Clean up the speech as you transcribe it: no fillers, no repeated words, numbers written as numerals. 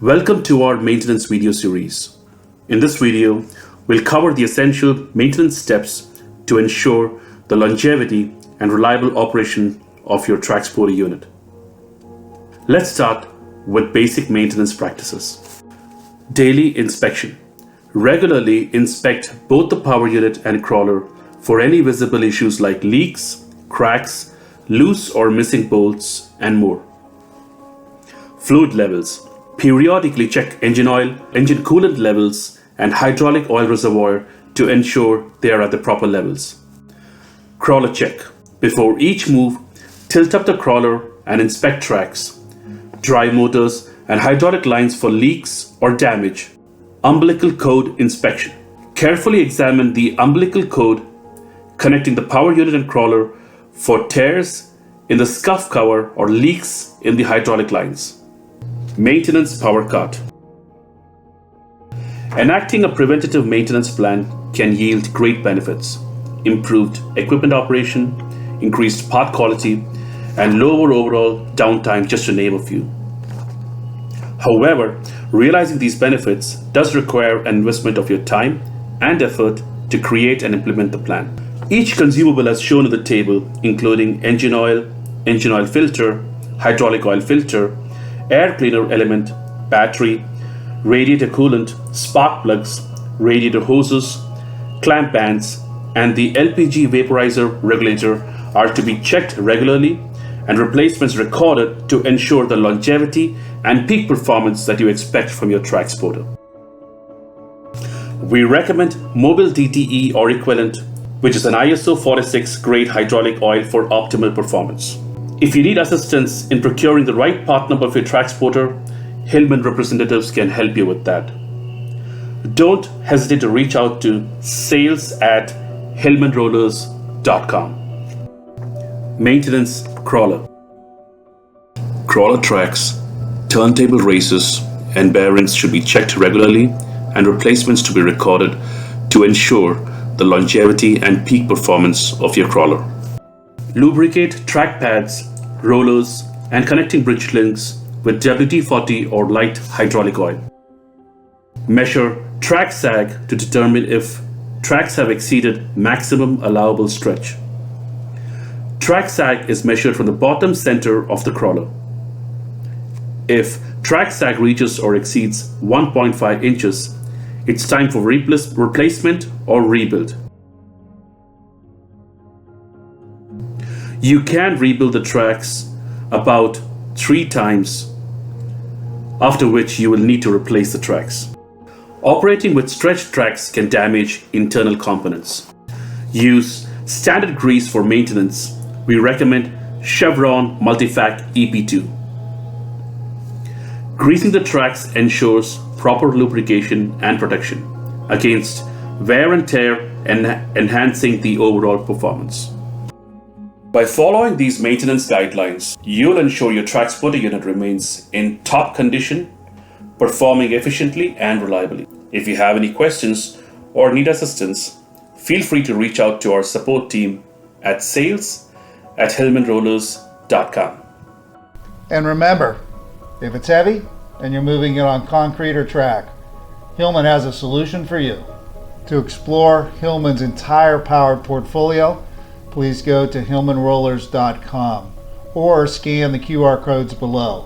Welcome to our maintenance video series. In this video, we'll cover the essential maintenance steps to ensure the longevity and reliable operation of your Traksporter unit. Let's start with basic maintenance practices. Daily inspection. Regularly inspect both the power unit and crawler for any visible issues like leaks, cracks, loose or missing bolts, and more. Fluid levels. Periodically check engine oil, engine coolant levels, and hydraulic oil reservoir to ensure they are at the proper levels. Crawler check. Before each move, tilt up the crawler and inspect tracks, drive motors, and hydraulic lines for leaks or damage. Umbilical cord inspection. Carefully examine the umbilical cord connecting the power unit and crawler for tears in the scuff cover or leaks in the hydraulic lines. Maintenance power cut. Enacting a preventative maintenance plan can yield great benefits: improved equipment operation, increased part quality, and lower overall downtime, just to name a few. However, realizing these benefits does require an investment of your time and effort to create and implement the plan. Each consumable as shown in the table, including engine oil filter, hydraulic oil filter, air cleaner element, battery, radiator coolant, spark plugs, radiator hoses, clamp bands, and the LPG vaporizer regulator are to be checked regularly and replacements recorded to ensure the longevity and peak performance that you expect from your Traksporter. We recommend Mobile DTE or equivalent, which is an ISO 46 grade hydraulic oil for optimal performance. If you need assistance in procuring the right part number for your Traksporter, Hillman representatives can help you with that. Don't hesitate to reach out to sales@hillmanrollers.com. Maintenance crawler. Crawler tracks, turntable races, and bearings should be checked regularly and replacements to be recorded to ensure the longevity and peak performance of your crawler. Lubricate track pads, rollers, and connecting bridge links with WD-40 or light hydraulic oil. Measure track sag to determine if tracks have exceeded maximum allowable stretch. Track sag is measured from the bottom center of the crawler. If track sag reaches or exceeds 1.5 inches, it's time for replacement or rebuild. You can rebuild the tracks about 3 times, after which you will need to replace the tracks. Operating with stretched tracks can damage internal components. Use standard grease for maintenance. We recommend Chevron Multifac EP2. Greasing the tracks ensures proper lubrication and protection against wear and tear and enhancing the overall performance. By following these maintenance guidelines, you'll ensure your Traksporter unit remains in top condition, performing efficiently and reliably. If you have any questions or need assistance, feel free to reach out to our support team at sales@hillmanrollers.com. And remember, if it's heavy and you're moving it on concrete or track, Hillman has a solution for you. To explore Hillman's entire powered portfolio, please go to hillmanrollers.com or scan the QR codes below.